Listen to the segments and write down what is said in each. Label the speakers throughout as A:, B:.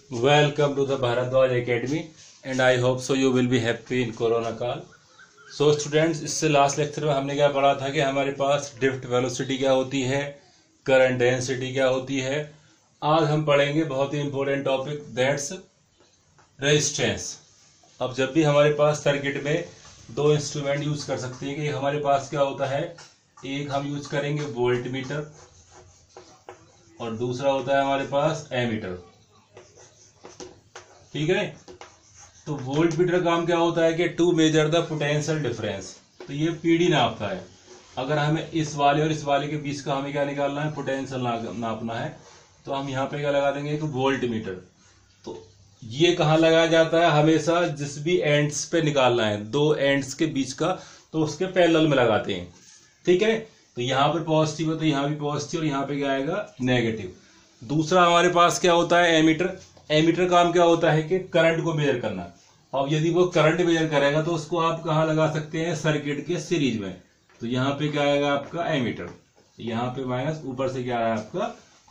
A: Welcome to the Bharadwaj Academy and I hope so you will be happy in Corona काल। So students, इससे last lecture में हमने क्या पढ़ा था कि हमारे पास ड्रिफ्ट वेलोसिटी क्या होती है, करंट डेंसिटी क्या होती है। आज हम पढ़ेंगे बहुत ही इंपॉर्टेंट टॉपिक, दैट्स रेजिस्टेंस। अब जब भी हमारे पास सर्किट में दो इंस्ट्रूमेंट यूज कर सकते हैं कि हमारे पास क्या होता है, एक हम यूज करेंगे वोल्ट मीटर और दूसरा होता है हमारे पास एमीटर। ठीक है, तो वोल्ट मीटर का काम क्या होता है कि to measure the potential difference. तो ये पीडी नापता है। अगर हमें इस वाले और इस वाले के बीच का हमें क्या निकालना है, पोटेंशियल नापना है, तो हम यहाँ पे क्या लगा देंगे, एक वोल्ट मीटर। तो ये कहाँ लगाया जाता है, हमेशा जिस भी एंड्स पे निकालना है, दो एंड्स के बीच का, तो उसके पैरेलल में लगाते हैं। ठीक है, तो यहाँ पे पॉजिटिव है तो यहाँ भी पॉजिटिव और यहाँ पे क्या आएगा, नेगेटिव। दूसरा हमारे पास क्या होता है, एमीटर। एमीटर काम क्या होता है कि करंट को मेजर करना। अब यदि वो करंट मेजर करेगा तो उसको आप कहाँ लगा सकते हैं, सर्किट के सीरीज में। तो यहाँ पे क्या आएगा आपका एमीटर, यहाँ पे माइनस, ऊपर से क्या आया आपका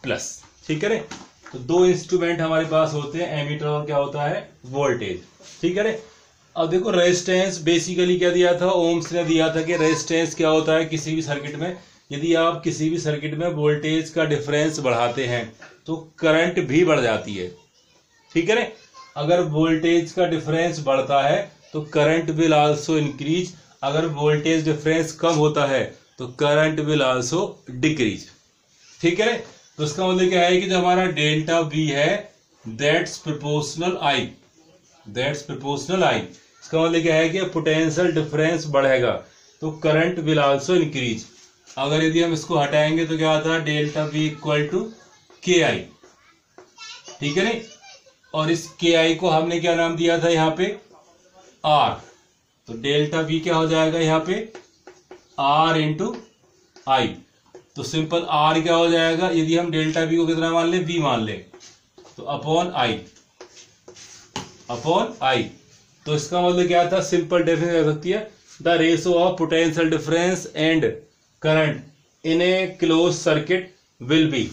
A: प्लस। ठीक है रे, तो दो इंस्ट्रूमेंट हमारे पास होते हैं, एमीटर और क्या होता है, वोल्टेज। ठीक है रे, अब देखो रेजिस्टेंस बेसिकली क्या दिया था, ओम्स ने दिया था कि रेजिस्टेंस क्या होता है किसी भी सर्किट में। यदि आप किसी भी सर्किट में वोल्टेज का डिफरेंस बढ़ाते हैं तो करंट भी बढ़ जाती है। ठीक है ना, अगर वोल्टेज का डिफरेंस बढ़ता है तो करंट विल आल्सो इंक्रीज। अगर वोल्टेज डिफरेंस कम होता है तो करंट विल आल्सो डिक्रीज। ठीक है ना, तो इसका मतलब क्या है कि जो हमारा डेल्टा वी है that's proportional I, that's proportional I. इसका मतलब क्या है कि पोटेंशियल डिफरेंस बढ़ेगा तो करंट विल आल्सो इंक्रीज। अगर यदि हम इसको हटाएंगे तो क्या आता है, डेल्टा वी इक्वल टू के आई। ठीक है ना, और इस के आई को हमने क्या नाम दिया था यहाँ पे, आर। तो डेल्टा वी क्या हो जाएगा यहाँ पे, आर इंटू आई। तो सिंपल आर क्या हो जाएगा, यदि हम डेल्टा वी को कितना मान ले, वी मान ले, तो अपॉन आई, अपॉन आई। तो इसका मतलब क्या था, सिंपल डेफिनेशन हो सकती है, the ratio of potential difference and current in A close circuit will be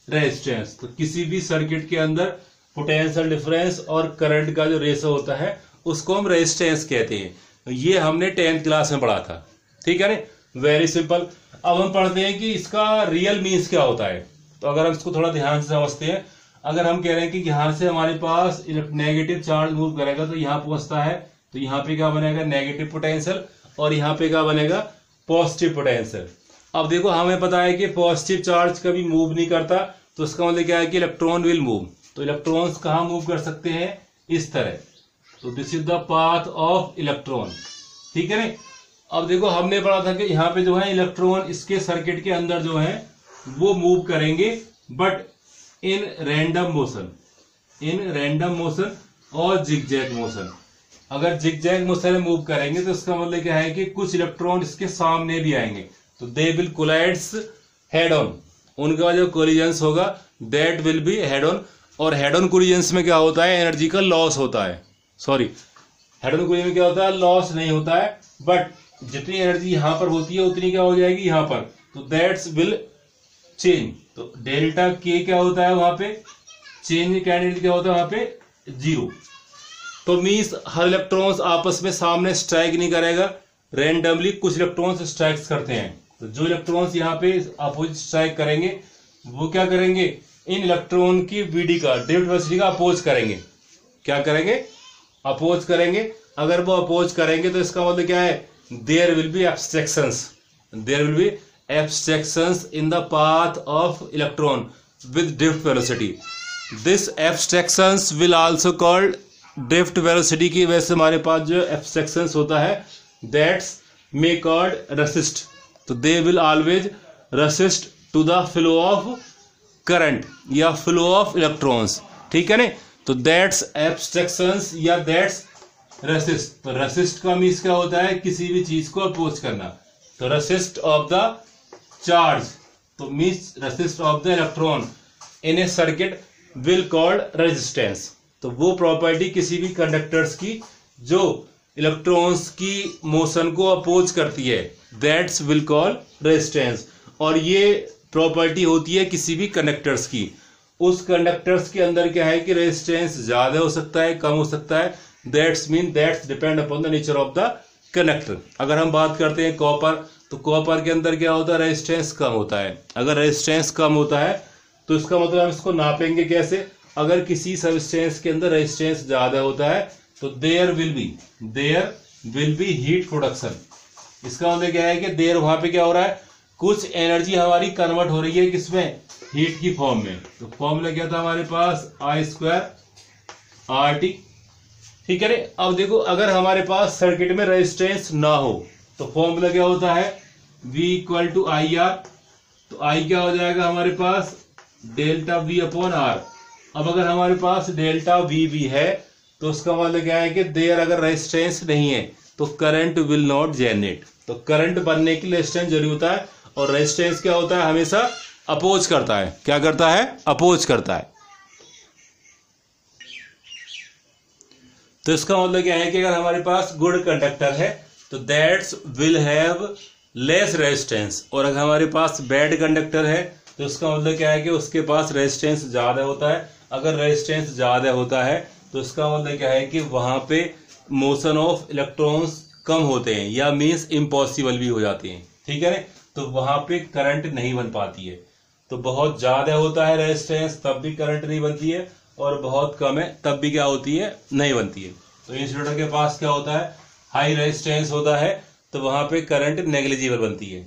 A: resistance. तो किसी भी सर्किट के अंदर पोटेंशियल डिफरेंस और करंट का जो रेशो होता है उसको हम रेजिस्टेंस कहते हैं। ये हमने 10th क्लास में पढ़ा था। ठीक है ना, वेरी सिंपल। अब हम पढ़ते हैं कि इसका रियल मीन्स क्या होता है। तो अगर हम इसको थोड़ा ध्यान से समझते हैं, अगर हम कह रहे हैं कि यहां से हमारे पास नेगेटिव चार्ज मूव करेगा तो यहां पहुंचता है, तो यहाँ पे क्या बनेगा, नेगेटिव पोटेंशियल, और यहाँ पे क्या बनेगा, पॉजिटिव पोटेंशियल। अब देखो हमें पता है कि पॉजिटिव चार्ज कभी मूव नहीं करता, तो इसका मतलब क्या है कि इलेक्ट्रॉन विल मूव। तो इलेक्ट्रॉन्स कहाँ मूव कर सकते हैं, इस तरह। तो this is the path of electron. ठीक है ना, अब देखो हमने पढ़ा था कि यहाँ पे जो है इलेक्ट्रॉन इसके सर्किट के अंदर जो है वो मूव करेंगे, but in random motion, in random motion और जिगजैग मोशन। अगर जिगजैग मोशन में मूव करेंगे तो इसका मतलब क्या है कि कुछ इलेक्ट्रॉन इसके सामने भी आएंगे, तो they will collides head on. उनका जो कोलिजन्स होगा that will be head on. और हेड ऑन कोलिजन्स में क्या होता है, एनर्जी का लॉस होता है। सॉरी, हेड ऑन कोलिजन में क्या होता है, लॉस नहीं होता है, बट जितनी एनर्जी यहां पर होती है उतनी क्या हो जाएगी यहाँ पर, तो दैट्स विल चेंज। तो डेल्टा के क्या होता है वहां पे, चेंज का एनर्जी क्या होता है वहां पे, जीरो। तो मीन्स हर इलेक्ट्रॉन्स आपस में सामने स्ट्राइक नहीं करेगा, रैंडमली कुछ इलेक्ट्रॉन्स स्ट्राइक करते हैं। तो जो इलेक्ट्रॉन्स यहाँ पे अपोजिट स्ट्राइक करेंगे वो क्या करेंगे, इन इलेक्ट्रॉन की वीडी का, ड्रिफ्ट वेलोसिटी का अपोज करेंगे। क्या करेंगे, अपोज करेंगे। अगर वो अपोज करेंगे तो इसका मतलब क्या है, there will be abstractions, there will be abstractions in the path of electron with drift velocity. This abstractions will also called drift velocity की वजह से हमारे पास जो एब्स्ट्रैक्शंस होता है दैट्स मे कॉल्ड रेसिस्ट। तो they will always resist to the flow of current या flow of electrons. ठीक है ना, तो दैट्स एब्स्ट्रैक्शंस या दैट्स रेसिस्ट। तो रेसिस्ट का मीन्स क्या होता है, किसी भी चीज को अपोज करना। तो रेसिस्ट ऑफ द चार्ज, तो means resist of the electron in a circuit will called resistance. तो वो प्रॉपर्टी किसी भी कंडक्टर्स की जो इलेक्ट्रॉन्स की मोशन को अपोज करती है दैट्स विल कॉल रेजिस्टेंस। और ये प्रॉपर्टी होती है किसी भी कंडक्टर्स की। उस कंडक्टर्स के अंदर क्या है कि रेजिस्टेंस ज्यादा हो सकता है, कम हो सकता है। That's depend upon the nature of the conductor. अगर हम बात करते हैं कॉपर, तो कॉपर के अंदर क्या होता है, रेजिस्टेंस कम होता है। अगर रेजिस्टेंस कम होता है तो इसका मतलब हम इसको नापेंगे कैसे, अगर किसी सब्सटेंस के अंदर रेजिस्टेंस ज्यादा होता है तो there will be heat production. इसका मतलब क्या है कि देयर वहां पे क्या हो रहा है, कुछ एनर्जी हमारी कन्वर्ट हो रही है किसमें, हीट की फॉर्म में। तो फॉर्मूला क्या था हमारे पास, I² RT। ठीक है रे। अब देखो अगर हमारे पास सर्किट में रेजिस्टेंस ना हो तो फॉर्मूला क्या होता है, V = IR। तो I क्या हो जाएगा हमारे पास, डेल्टा V अपॉन R। अब अगर हमारे पास डेल्टा V भी है तो उसका मतलब क्या है कि देयर अगर रेजिस्टेंस नहीं है तो करंट विल नॉट जनरेट। तो करंट बनने के लिए रेजिस्टेंस जरूरी होता है, और रेजिस्टेंस क्या होता है, हमेशा अपोज करता है। क्या करता है, अपोज करता है। तो इसका मतलब क्या है कि अगर हमारे पास गुड कंडक्टर है तो that's will have less resistance, और अगर हमारे पास बैड कंडक्टर है तो उसका मतलब क्या है कि उसके पास रेजिस्टेंस ज्यादा होता है। अगर रेजिस्टेंस ज्यादा होता है तो इसका मतलब क्या है कि वहां पे मोशन ऑफ इलेक्ट्रॉन्स कम होते हैं, या मीन्स इम्पॉसिबल भी हो जाते हैं। ठीक है ना, तो वहां पे करंट नहीं बन पाती है। तो बहुत ज्यादा होता है रेजिस्टेंस तब भी करंट नहीं बनती है, और बहुत कम है तब भी क्या होती है, नहीं बनती है। तो इंसुलेटर के पास क्या होता है, हाई रेजिस्टेंस होता है तो वहां पे करंट नेग्लिजिबल बनती है।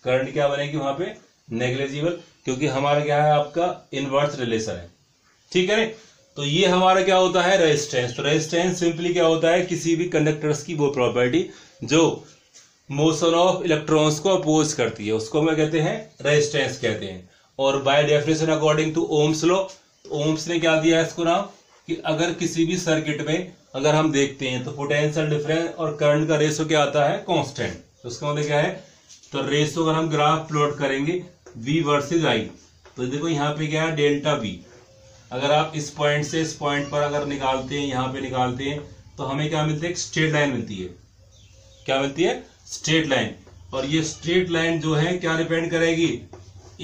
A: करंट क्या बनेगी वहां पे, नेग्लिजिबल, क्योंकि हमारा क्या है, आपका इनवर्स रिलेशन है। ठीक है। तो ये हमारा क्या होता है, रेजिस्टेंस। तो रेजिस्टेंस सिंपली क्या होता है, किसी भी कंडक्टर्स की वो प्रॉपर्टी जो मोशन ऑफ इलेक्ट्रॉन्स को अपोज करती है, उसको हम कहते हैं रेजिस्टेंस कहते हैं। और by definition according to Ohm's law, Ohm's ने क्या दिया है इसको नाम, कि अगर किसी भी सर्किट में अगर हम देखते हैं तो पोटेंशियल डिफरेंस और करंट का रेशो क्या आता है, कांस्टेंट। तो उसका मतलब क्या है, तो रेशो अगर हम ग्राफ प्लॉट करेंगे V वर्सेस I, तो देखो यहाँ पे क्या है, डेल्टा V। अगर आप इस पॉइंट से इस पॉइंट पर अगर निकालते हैं, यहाँ पे निकालते हैं, तो हमें क्या मिलती है, स्ट्रेट लाइन मिलती है। क्या मिलती है, स्ट्रेट लाइन। और ये स्ट्रेट लाइन जो है क्या डिपेंड करेगी,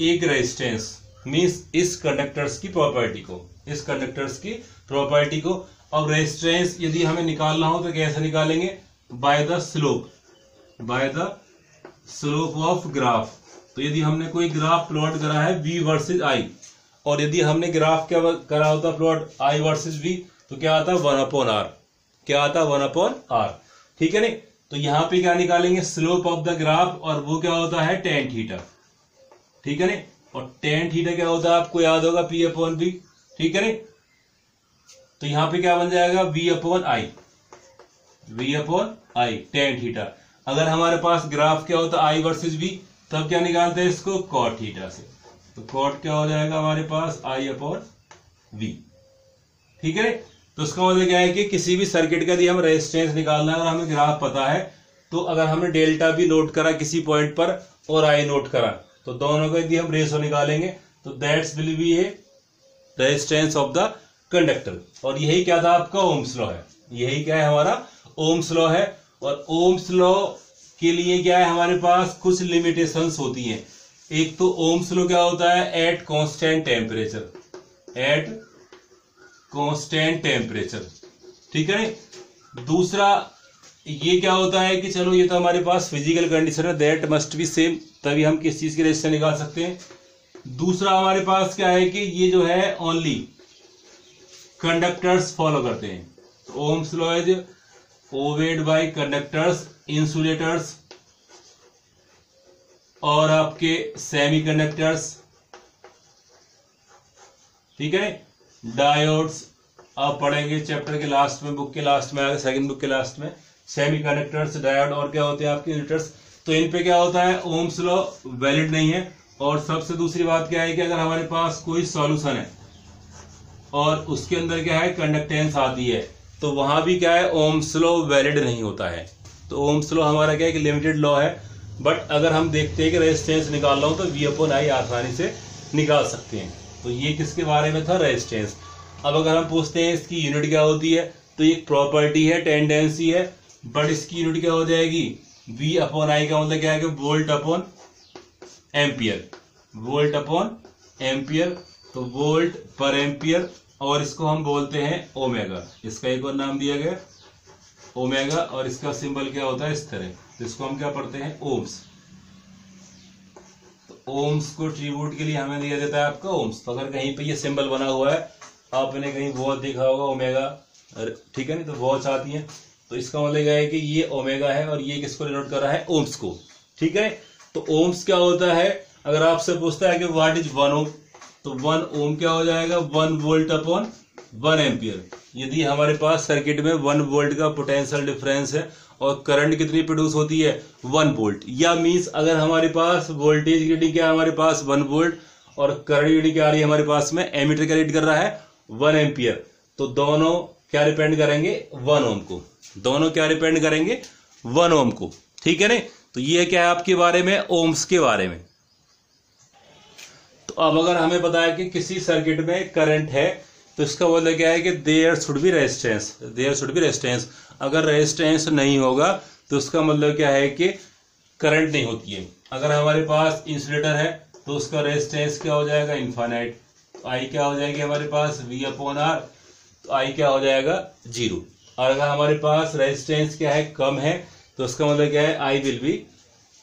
A: एक रेजिस्टेंस, मींस इस कंडक्टर्स की प्रॉपर्टी को, इस कंडक्टर्स की प्रॉपर्टी को। अब रेजिस्टेंस यदि हमें निकालना हो तो कैसे निकालेंगे, by the slope of graph. तो यदि हमने कोई ग्राफ प्लॉट करा है V वर्सेस I, और यदि हमने ग्राफ क्या करा होता प्लॉट I वर्सेस V, तो क्या आता है 1/R। क्या आता है 1/R। ठीक है नहीं। तो यहाँ पे क्या निकालेंगे, स्लोप ऑफ द ग्राफ, और वो क्या होता है tan थीटा। ठीक है नहीं। और tan थीटा क्या होता है, आपको याद होगा P/V। ठीक है नहीं। तो यहाँ पे क्या बन जाएगा, V/I tan थीटा। अगर हमारे पास ग्राफ क्या होता है I वर्सेस V, तब क्या निकालते हैं इसको, cot थीटा से। तो cot क्या हो जाएगा हमारे पास, I/V। ठीक है। तो उसका मतलब क्या है कि किसी भी सर्किट का यदि हम रेजिस्टेंस निकालना है और हमें ग्राफ पता है, तो अगर हमने डेल्टा भी नोट करा किसी पॉइंट पर और I नोट करा, तो दोनों का यदि हम रेशो निकालेंगे तो that's will be A resistance of the conductor. और यही क्या था आपका, ओम्स लॉ है। यही क्या है हमारा, ओम्स लॉ है। और ओम्स लॉ के लिए क्या है, हमारे पास कुछ लिमिटेशंस होती हैं। एक तो ओम्स लॉ क्या होता है, एट कांस्टेंट टेम्परेचर। ठीक है। दूसरा ये क्या होता है कि चलो ये तो हमारे पास फिजिकल कंडीशन है, दैट मस्ट बी सेम, तभी हम किस चीज की रेजिस्टेंस निकाल सकते हैं। दूसरा हमारे पास क्या है कि ये जो है ओनली कंडक्टर्स फॉलो करते हैं। तो Ohm's law is obeyed by conductors, insulators और आपके सेमी कंडक्टर्स। ठीक है। डायोड्स आप पढ़ेंगे चैप्टर के लास्ट में, बुक के लास्ट में आगे, सेकंड बुक के लास्ट में। सेमी कंडक्टर्स, डायोड और क्या होते हैं आपके इंसुलेटर्स। तो इन पे क्या होता है, ओम्स लॉ वैलिड नहीं है। और सबसे दूसरी बात क्या है कि अगर हमारे पास कोई सॉल्यूशन है और उसके अंदर क्या है, कंडक्टेंस आती है, तो वहां भी क्या है, ओम्स लॉ वैलिड नहीं होता है। तो ओम्स लॉ हमारा क्या है कि लिमिटेड लॉ है। बट अगर हम देखते हैं कि रेजिस्टेंस निकाल रहा हूं तो V/I आसानी से निकाल सकते हैं। तो ये किसके बारे में था, रेजिस्टेंस। अब अगर हम पूछते हैं इसकी यूनिट क्या होती है, तो ये प्रॉपर्टी है, टेंडेंसी है, बट इसकी यूनिट क्या हो जाएगी, V/I का मतलब क्या है कि वोल्ट अपॉन एम्पियर। तो वोल्ट पर एम्पियर, और इसको हम बोलते हैं ओमेगा। इसका एक और नाम दिया गया ओमेगा, और इसका सिंबल क्या होता है इस तरह, तो इसको हम क्या पढ़ते हैं ओम्स। तो ओम्स को ट्रिब्यूट के लिए हमें दिया जाता है आपका ओम्स। तो अगर कहीं पे ये सिंबल बना हुआ है, आपने कहीं वॉच देखा होगा ओमेगा, ठीक है नहीं, तो वॉच आती है, तो इसका मतलब क्या है कि ये ओमेगा है और ये किसको डिनोट कर रहा है, ओम्स को, ठीक है। तो ओम्स क्या होता है, अगर आपसे पूछता है कि व्हाट इज 1 ओम, तो 1 ओम क्या हो जाएगा, 1 वोल्ट अपॉन 1 एम्पियर। यदि हमारे पास सर्किट में 1 वोल्ट का पोटेंशियल डिफरेंस है और करंट कितनी प्रोड्यूस होती है, 1 वोल्ट, या मींस अगर हमारे पास वोल्टेज रीडिंग क्या है, हमारे पास 1 वोल्ट और करंट रीडिंग क्या आ रही है हमारे पास में, एमीटर क्या रीड कर रहा है 1 एम्पियर, तो दोनों क्या डिपेंड करेंगे 1 ओम को, दोनों क्या डिपेंड करेंगे 1 ओम को, ठीक है ना। तो ये क्या है आपके बारे में, ओम्स के बारे में। तो अब अगर हमें पता है कि किसी सर्किट में करंट है, तो इसका मतलब क्या है कि there should be resistance, there should be resistance. अगर रेजिस्टेंस नहीं होगा तो उसका मतलब क्या है कि करंट नहीं होती है। अगर हमारे पास इंसुलेटर है तो उसका रेजिस्टेंस क्या हो जाएगा, इनफाइनाइट। तो आई क्या हो जाएगी हमारे पास, V अपॉन R, तो आई क्या हो जाएगा 0। और अगर हमारे पास रेजिस्टेंस क्या है, कम है, तो उसका मतलब क्या है, I will be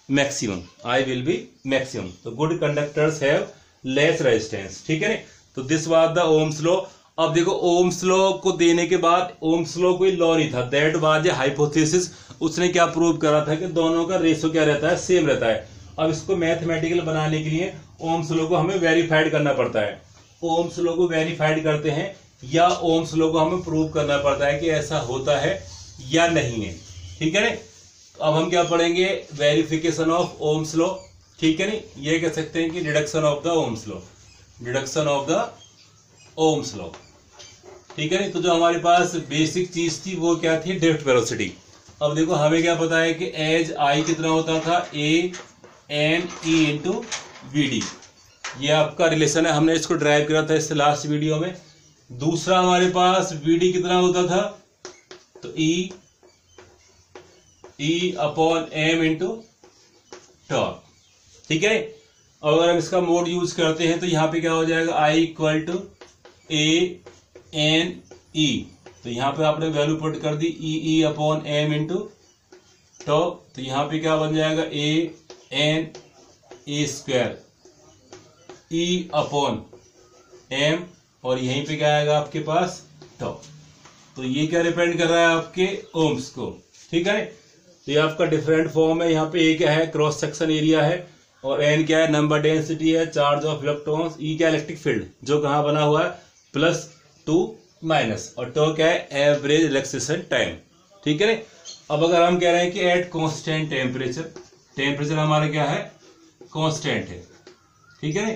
A: maximum, I will be maximum. तो good conductors have less resistance, ठीक है ना। तो this was the Ohm's law. अब देखो ओम्स लॉ को देने के बाद, ओम्स लॉ कोई लॉ नहीं था, दैट वाज ए हाइपोथेसिस। उसने क्या प्रूव करा था कि दोनों का रेशो क्या रहता है, सेम रहता है। अब इसको मैथमेटिकल बनाने के लिए ओम्स लॉ को हमें वेरीफाइड करना पड़ता है। ओम्स लॉ को वेरीफाइड करते हैं या ओम्स लॉ को हमें प्रूव करना पड़ता है कि ऐसा होता है या नहीं है, ठीक है ना। अब हम क्या पढ़ेंगे, वेरिफिकेशन ऑफ ओम्स लॉ, ठीक है नहीं, ये कह सकते हैं कि deduction of the Ohm's law, deduction of the Ohm's law, ठीक है नहीं। तो जो हमारे पास बेसिक चीज थी वो क्या थी, ड्रिफ्ट वेलोसिटी। अब देखो हमें क्या पता है कि एज आई कितना होता था, A/N/E इंटू VD, ये आपका रिलेशन है, हमने इसको ड्राइव किया था इससे लास्ट वीडियो में। दूसरा हमारे पास VD कितना होता था, तो E upon M into torque, ठीक है। और अगर हम इसका मोड यूज करते हैं तो यहाँ पे क्या हो जाएगा, I इक्वल टू A/N/E, तो यहाँ पे आपने वैल्यू पुट कर दी E upon M into torque, तो यहाँ पे क्या बन जाएगा, A/N/E square E upon M, और यहीं पे क्या आएगा आपके पास टॉर्क। तो ये क्या डिपेंड कर रहा है आपके ओम्स को, ठीक है। तो ये आपका डिफरेंट फॉर्म है। यहाँ पे A क्या है, क्रॉस सेक्शन एरिया है, और N क्या है, नंबर डेंसिटी है, चार्ज ऑफ इलेक्ट्रॉन्स, E क्या इलेक्ट्रिक फील्ड जो कहाँ बना हुआ है, +2 और टॉ क्या है, एवरेज रिलैक्सेशन टाइम, ठीक है। अब अगर हम कह रहे हैं कि एट कांस्टेंट टेम्परेचर, टेम्परेचर हमारा क्या है, कांस्टेंट है, ठीक है।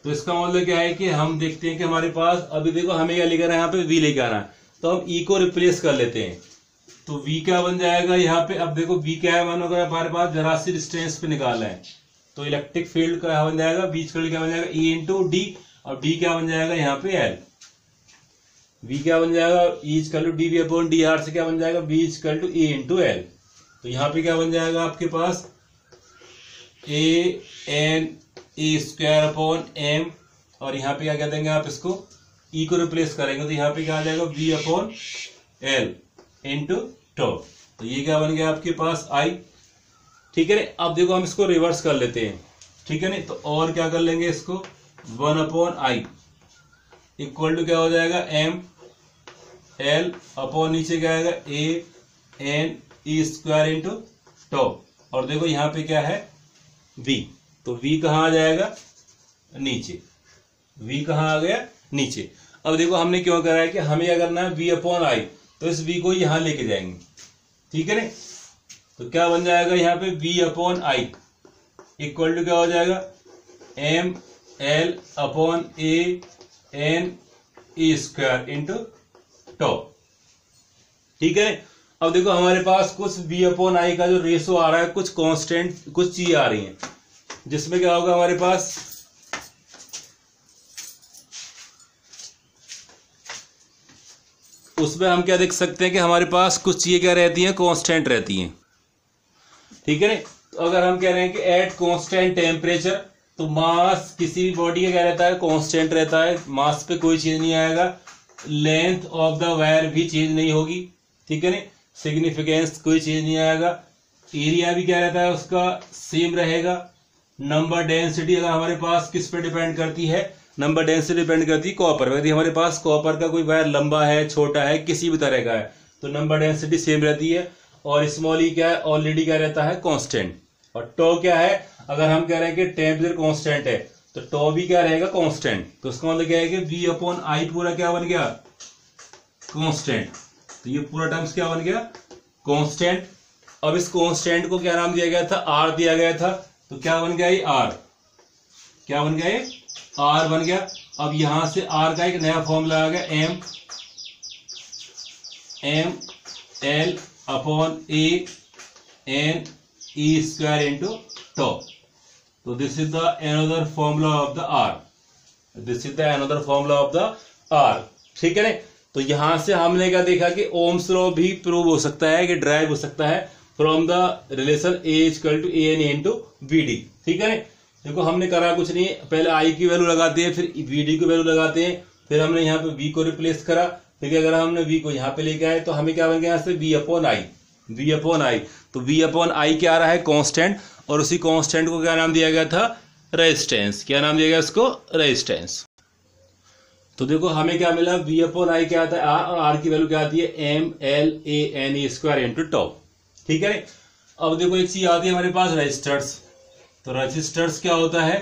A: तो इसका मतलब क्या है कि हम देखते हैं कि हमारे पास अभी देखो हमें क्या लेकर यहाँ पे V लेके आना है, तो हम E को रिप्लेस कर लेते हैं, तो V क्या बन जाएगा यहाँ पे। अब देखो V क्या है, मानो अगर हमारे पास जरा सी डिस्टेंस पे निकालना है, तो इलेक्ट्रिक फील्ड क्या बन जाएगा, बीच फील्ड क्या बन जाएगा, E इंटू D, और D क्या बन जाएगा यहाँ पे L। V क्या बन जाएगा, E equal to dV upon dr से क्या बन जाएगा, V equal to E into L। तो यहाँ पे क्या बन जाएगा आपके पास, A/N/E स्क्वायर अपॉन M, और यहाँ पे क्या कह देंगे आप इसको, E को रिप्लेस करेंगे, तो यहाँ पे क्या आ जाएगा, V अपॉन L इंटू टॉ। तो ये क्या बन गया आपके पास I, ठीक है। अब देखो हम इसको रिवर्स कर लेते हैं, ठीक है ना। तो और क्या कर लेंगे इसको, 1 अपॉन I इक्वल टू क्या हो जाएगा, M/L अपॉन नीचे क्या आएगा, A/N/E स्क्वायर इंटू टॉ, और देखो यहाँ पे क्या है V, तो V कहाँ आ जाएगा, नीचे, V कहाँ आ गया, नीचे। अब देखो हमने क्यों करा है कि हमें क्या करना है, V अपॉन I, तो इस V को यहां लेके जाएंगे, ठीक है ना। तो क्या बन जाएगा यहाँ पे, V upon I equal to क्या हो जाएगा, M/L upon A/N/E square into टॉ, ठीक है। अब देखो हमारे पास कुछ V अपॉन I का जो रेशो आ रहा है, कुछ कांस्टेंट कुछ चीज आ रही है, जिसमें क्या होगा हमारे पास, उसमें हम क्या देख सकते हैं कि हमारे पास कुछ चीजें क्या रहती हैं, कांस्टेंट रहती हैं, ठीक है ना। तो अगर हम कह रहे हैं कि एट कांस्टेंट टेम्परेचर, तो मास किसी भी बॉडी का क्या रहता है, कांस्टेंट रहता है, मास पे कोई चेंज नहीं आएगा, लेंथ ऑफ द वायर भी चेंज नहीं होगी, ठीक है ना, सिग्निफिकेंस कोई चेंज नहीं आएगा, एरिया भी क्या रहता है उसका सेम रहेगा। नंबर डेंसिटी अगर हमारे पास किस पे डिपेंड करती है, नंबर डेंसिटी डिपेंड करती है कॉपर पे। यदि हमारे पास कॉपर का कोई वायर लंबा है, छोटा है, किसी भी तरह का है, तो नंबर डेंसिटी सेम रहती है। और स्मॉल ई क्या है, ऑलरेडी क्या रहता है, कांस्टेंट। और टो क्या है, अगर हम कह रहे हैं कि टेम्परेचर कांस्टेंट है तो टो भी क्या रहेगा, कांस्टेंट। तो उसका मतलब क्या है कि V अपॉन आई पूरा क्या बन गया, कांस्टेंट। तो ये पूरा टर्म्स क्या बन गया, कांस्टेंट। अब इस कांस्टेंट को क्या नाम दिया गया था, R दिया गया था, तो क्या बन गया ये R, क्या बन गया ये R बन गया। अब यहां से R का एक नया फॉर्मूला आ गया, M L upon A N E square into to. तो this is the another formula of the R, this is the another formula of the R, ठीक है ना। तो यहां से हमने क्या देखा कि ओम्स लॉ भी प्रूव हो सकता है, कि ड्राइव हो सकता है from the relation A equal to AN into VD, ठीक है ना। देखो हमने करा कुछ नहीं, पहले I की वैल्यू लगाते हैं, फिर VD की वैल्यू लगाते हैं, फिर हमने यहाँ पे V को रिप्लेस करा, फिर अगर हमने V को यहाँ पे लेके आए तो हमें क्या बन गया यहाँ से V upon I, V upon I। तो V अपॉन I क्या आ रहा है, कांस्टेंट, और उसी कांस्टेंट को क्या नाम दिया गया था, रेजिस्टेंस। क्या नाम दिया गया उसको, रेजिस्टेंस। तो देखो हमें क्या मिला, V अपॉन I क्या आता है R, और R की वैल्यू क्या आती है, MLANE स्क्वायर इंटू टो, ठीक है। अब देखो एक चीज आती है हमारे पास, रेजिस्टर्स। तो रेजिस्टर्स क्या होता है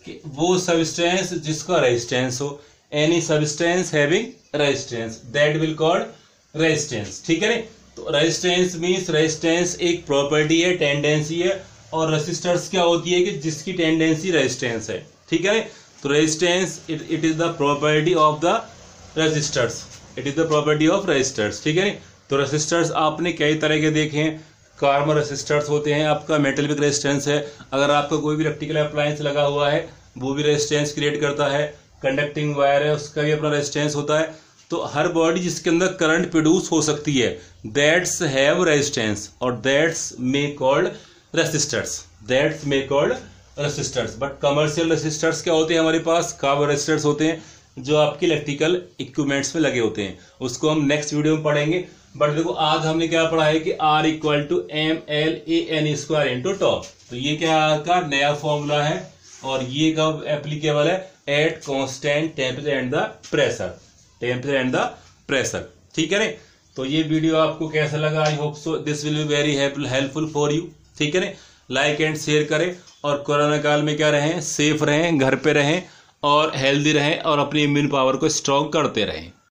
A: कि वो सबस्टेंस जिसका रेजिस्टेंस हो, any substance having resistance, that will called resistance, ठीक है ना। तो रेजिस्टेंस मींस, रेजिस्टेंस एक प्रॉपर्टी है, टेंडेंसी है, और रेजिस्टर्स क्या होती है कि जिसकी टेंडेंसी रेजिस्टेंस है, ठीक है। तो resistance it is the property of the resistors, it is the property of resistors, ठीक है। तो रेजिस्टर्स आपने कई तरह के देखे हैं, कार्बन रेजिस्टर्स होते हैं, आपका मेटलिक रेजिस्टेंस है, अगर आपका कोई भी इलेक्ट्रिकल अप्लायंस लगा हुआ है वो भी रेजिस्टेंस क्रिएट करता है, कंडक्टिंग वायर है उसका भी अपना रेजिस्टेंस होता है। तो हर बॉडी जिसके अंदर करंट प्रोड्यूस हो सकती है, दैट्स हैव रेजिस्टेंस, और that's may called resistors, that's may called resistors. But commercial resistors क्या होते हैं हमारे पास, कार्बन रेजिस्टर्स होते हैं, जो आपके इलेक्ट्रिकल इक्विपमेंट्स में लगे होते हैं, उसको हम नेक्स्ट वीडियो में पढ़ेंगे। बट देखो आज हमने क्या पढ़ा है कि R equal to MLAN square into to. तो ये क्या का नया फॉर्मूला है, और ये कब एप्लीकेबल है, at constant temperature and the pressure, temperature and the pressure, ठीक है ना। तो ये वीडियो आपको कैसा लगा, I hope so this will be very helpful for you, ठीक है ना। लाइक एंड शेयर करें, और कोरोना काल में क्या रहें, सेफ रहें, घर पे रहें, और हेल्दी रहें, और अपनी इम्यून पावर को स्ट्रॉन्ग करते रहें।